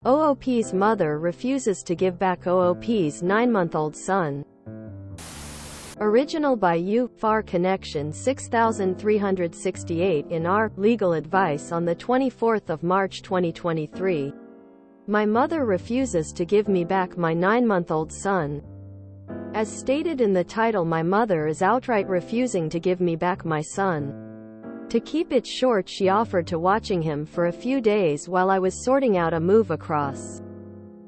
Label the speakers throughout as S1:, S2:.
S1: OOP's mother refuses to give back OOP's 9-month-old son. Original by Far Connection 6368 in our legal advice on the 24th of March 2023. My mother refuses to give me back my 9-month-old son. As stated in the title, my mother is outright refusing to give me back my son. To keep it short, she offered to watching him for a few days while I was sorting out a move across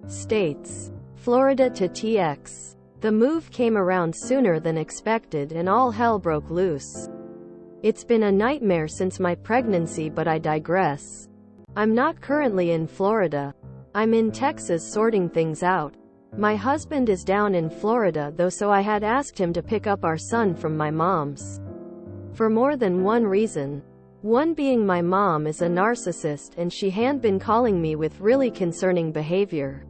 S1: states. Florida to TX. The move came around sooner than expected and all hell broke loose. It's been a nightmare since my pregnancy, but I digress. I'm not currently in Florida. I'm in Texas sorting things out. My husband is down in Florida though, so I had asked him to pick up our son from my mom's. For more than one reason. One being my mom is a narcissist and she had been calling me with really concerning behavior.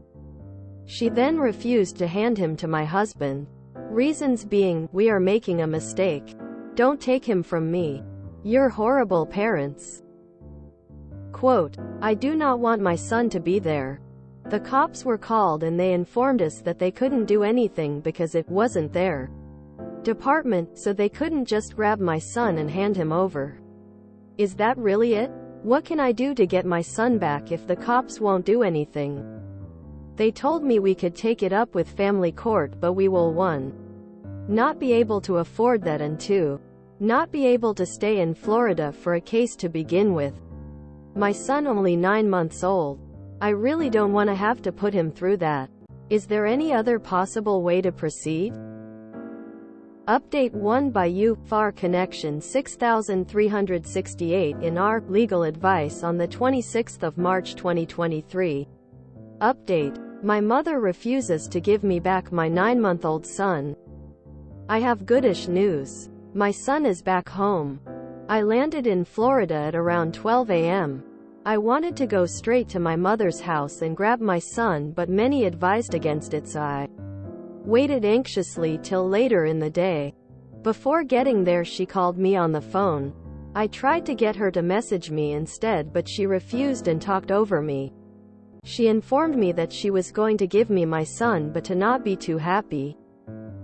S1: She then refused to hand him to my husband. Reasons being, we are making a mistake. Don't take him from me. You're horrible parents. Quote, I do not want my son to be there. The cops were called and they informed us that they couldn't do anything because it wasn't their department, so they couldn't just grab my son and hand him over. Is that really it? What can I do to get my son back if the cops won't do anything? They told me we could take it up with family court, but we will 1. Not be able to afford that, and 2. Not be able to stay in Florida for a case to begin with. My son only 9 months old. I really don't want to have to put him through that. Is there any other possible way to proceed? Update 1 by Far Connection 6368 in our legal advice on the 26th of March 2023. Update. My mother refuses to give me back my 9-month-old son. I have goodish news. My son is back home. I landed in Florida at around 12 a.m. I wanted to go straight to my mother's house and grab my son, but many advised against it, so I waited anxiously till later in the day. Before getting there, she called me on the phone. I tried to get her to message me instead, but she refused and talked over me. She informed me that she was going to give me my son, but to not be too happy.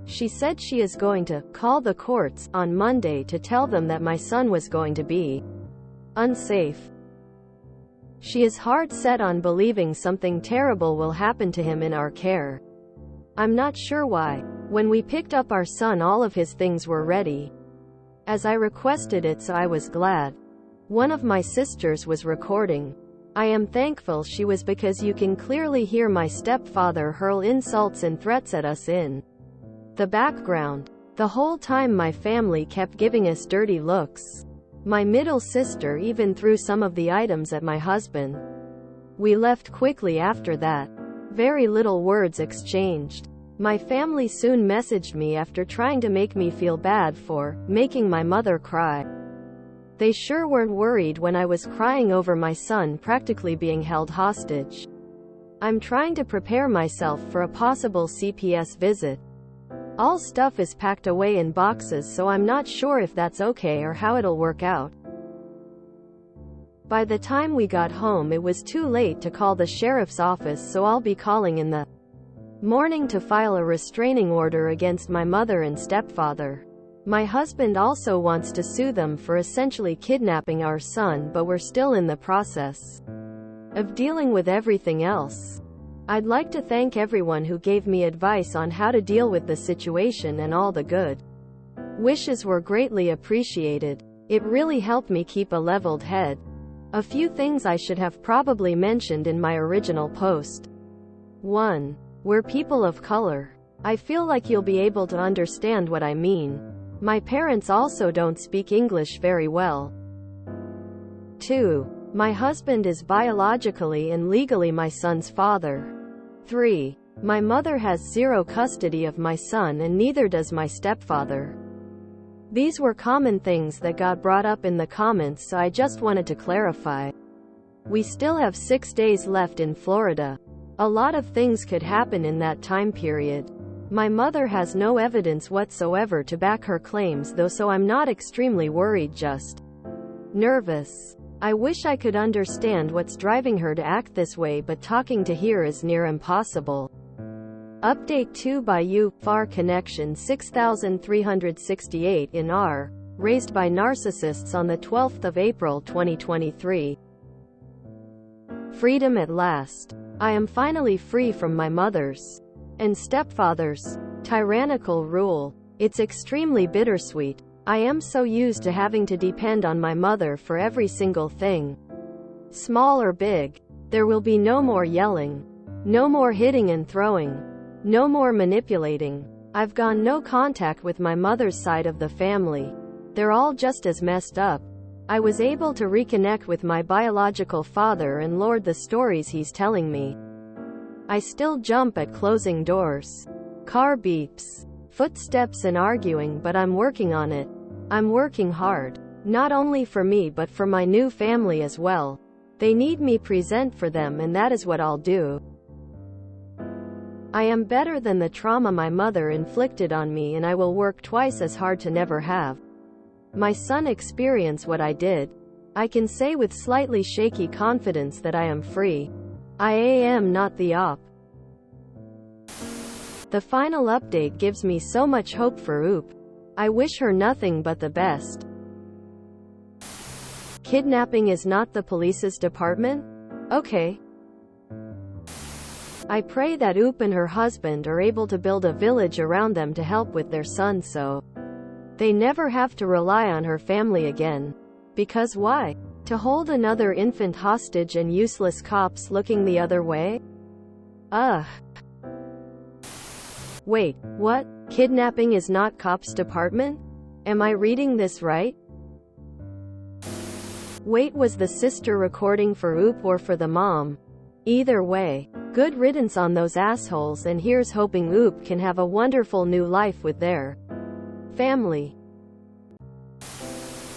S1: She said she is going to call the courts on Monday to tell them that my son was going to be unsafe. She is hard set on believing something terrible will happen to him in our care. I'm not sure why. When we picked up our son, all of his things were ready, as I requested it, so I was glad. One of my sisters was recording. I am thankful she was, because you can clearly hear my stepfather hurl insults and threats at us in the background. The whole time my family kept giving us dirty looks. My middle sister even threw some of the items at my husband. We left quickly after that. Very little words exchanged. My family soon messaged me after trying to make me feel bad for making my mother cry. They sure weren't worried when I was crying over my son practically being held hostage. I'm trying to prepare myself for a possible CPS visit. All stuff is packed away in boxes, so I'm not sure if that's okay or how it'll work out. By the time we got home, it was too late to call the sheriff's office, so I'll be calling in the morning to file a restraining order against my mother and stepfather. My husband also wants to sue them for essentially kidnapping our son, but we're still in the process of dealing with everything else. I'd like to thank everyone who gave me advice on how to deal with the situation, and all the good wishes were greatly appreciated. It really helped me keep a leveled head. A few things I should have probably mentioned in my original post. 1. We're people of color. I feel like you'll be able to understand what I mean. My parents also don't speak English very well. 2. My husband is biologically and legally my son's father. 3. My mother has zero custody of my son, and neither does my stepfather. These were common things that got brought up in the comments, so I just wanted to clarify. We still have 6 days left in Florida. A lot of things could happen in that time period. My mother has no evidence whatsoever to back her claims though, so I'm not extremely worried, just nervous. I wish I could understand what's driving her to act this way, but talking to her is near impossible. Update 2 by you, FAR connection 6368 in R, raised by narcissists on the 12th of April 2023. Freedom at last. I am finally free from my mother's and stepfather's tyrannical rule. It's extremely bittersweet. I am so used to having to depend on my mother for every single thing, small or big. There will be no more yelling, no more hitting and throwing, no more manipulating. I've gone no contact with my mother's side of the family. They're all just as messed up. I was able to reconnect with my biological father and lord the stories he's telling me. I still jump at closing doors, car beeps, footsteps and arguing, but I'm working on it. I'm working hard. Not only for me but for my new family as well. They need me present for them, and that is what I'll do. I am better than the trauma my mother inflicted on me, and I will work twice as hard to never have my son experience what I did. I can say with slightly shaky confidence that I am free. I am not the op. The final update gives me so much hope for Oop. I wish her nothing but the best. Kidnapping is not the police's department? Okay. I pray that Oop and her husband are able to build a village around them to help with their son, so they never have to rely on her family again. Because why? To hold another infant hostage and useless cops looking the other way? Ugh. Wait, what? Kidnapping is not cops' department? Am I reading this right? Wait, was the sister recording for Oop or for the mom? Either way, good riddance on those assholes, and here's hoping Oop can have a wonderful new life with their family.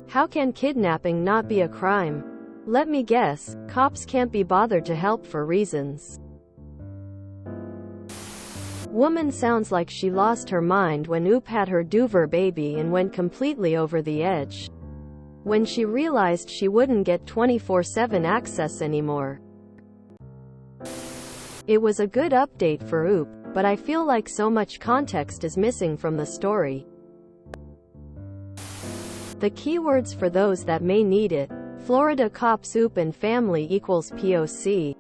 S1: How can kidnapping not be a crime? Let me guess, cops can't be bothered to help for reasons. Woman sounds like she lost her mind when Oop had her Doover baby and went completely over the edge when she realized she wouldn't get 24/7 access anymore. It was a good update for Oop, but I feel like so much context is missing from the story. The keywords for those that may need it: Florida cops, Oop and family equals POC.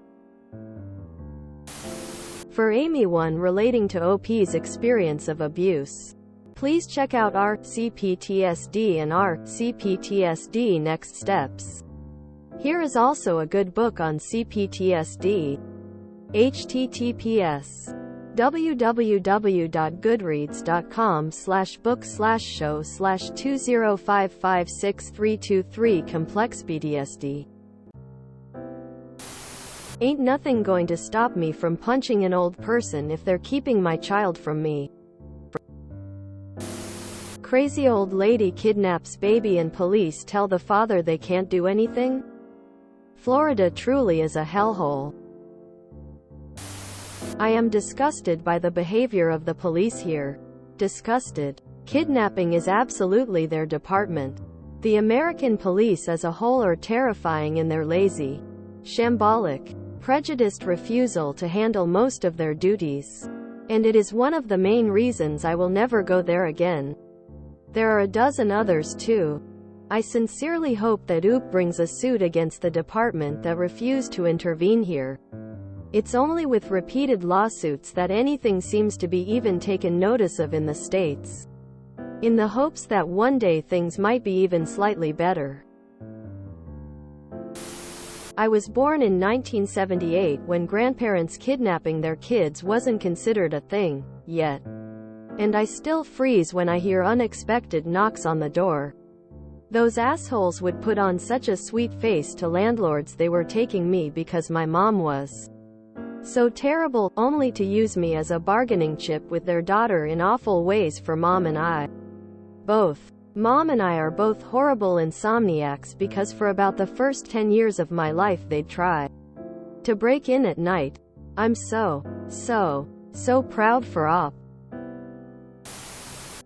S1: For Amy, one relating to OP's experience of abuse. Please check out our CPTSD and our CPTSD Next Steps. Here is also a good book on CPTSD. https www.goodreads.com/book/show/20556323 Complex PTSD. Ain't nothing going to stop me from punching an old person if they're keeping my child from me. Crazy old lady kidnaps baby and police tell the father they can't do anything? Florida truly is a hellhole. I am disgusted by the behavior of the police here. Disgusted. Kidnapping is absolutely their department. The American police as a whole are terrifying in their lazy, shambolic, prejudiced refusal to handle most of their duties. And it is one of the main reasons I will never go there again. There are a dozen others too. I sincerely hope that Oop brings a suit against the department that refused to intervene here. It's only with repeated lawsuits that anything seems to be even taken notice of in the States. In the hopes that one day things might be even slightly better. I was born in 1978 when grandparents kidnapping their kids wasn't considered a thing yet. And I still freeze when I hear unexpected knocks on the door. Those assholes would put on such a sweet face to landlords they were taking me because my mom was so terrible, only to use me as a bargaining chip with their daughter in awful ways for Mom and I. Both. Mom and I are both horrible insomniacs because for about the first 10 years of my life they'd try to break in at night. I'm so proud for Op.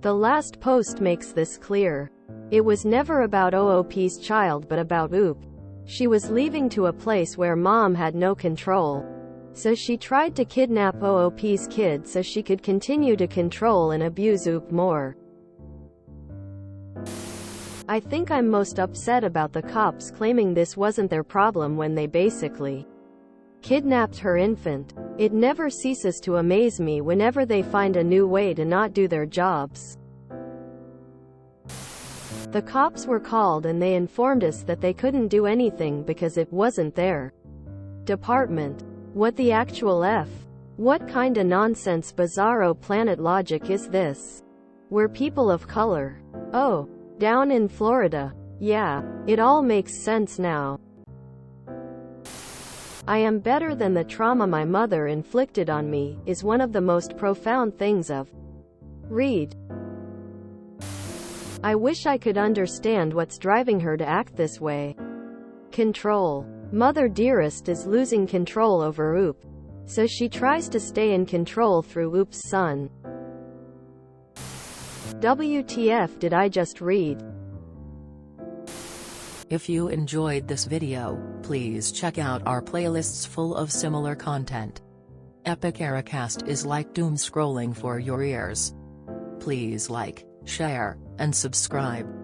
S1: The last post makes this clear. It was never about OOP's child but about Oop. She was leaving to a place where mom had no control. So she tried to kidnap OOP's kid so she could continue to control and abuse OOP more. I think I'm most upset about the cops claiming this wasn't their problem when they basically kidnapped her infant. It never ceases to amaze me whenever they find a new way to not do their jobs. The cops were called and they informed us that they couldn't do anything because it wasn't their department. What the actual F? What kinda nonsense bizarro planet logic is this? We're people of color. Oh. Down in Florida. Yeah. It all makes sense now. I am better than the trauma my mother inflicted on me, is one of the most profound things I've read. I wish I could understand what's driving her to act this way. Control. Mother dearest is losing control over OOP. So she tries to stay in control through OOP's son. WTF did I just read?
S2: If you enjoyed this video, please check out our playlists full of similar content. Epic Ericast is like doom scrolling for your ears. Please like, share, and subscribe.